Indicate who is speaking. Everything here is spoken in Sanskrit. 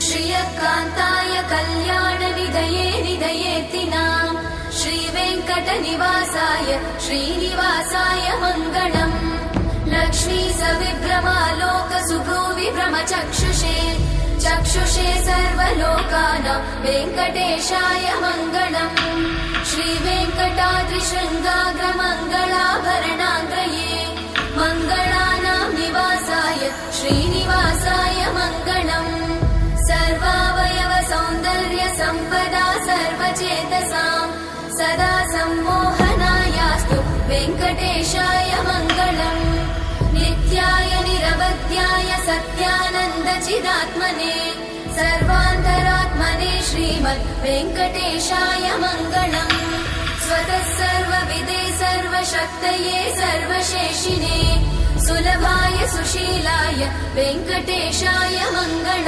Speaker 1: श्रियकान्ताय कल्याणनिधये निधयेऽर्थिनाम् श्रीवेङ्कटनिवासाय श्रीनिवासाय मङ्गलम् लक्ष्मी सविभ्रमालोकसुभ्रूविभ्रमचक्षुषे चक्षुषे सर्वलोकानां वेङ्कटेशाय मङ्गलम् श्रीवेङ्कटाद्रिशृङ्गाग्रमङ्गलाभरणाङ्ग्रये मङ्गलानां निवासाय श्रीनिवासाय मङ्गलम् सर्वावयव सौन्दर्य सम्पदा सर्वचेतसां सदा सम्मोहनायास्तु वेङ्कटेशाय मङ्गलम् नित्याय निरवध्याय सत्यानन्दचिदात्मने सर्वान्तरात्मने श्रीमद् वेङ्कटेशाय मङ्गलम् स्वतः सर्वविदे सर्वशक्तये सर्वशेषिने सुलभाय सुशीलाय वेङ्कटेशाय मङ्गलम्।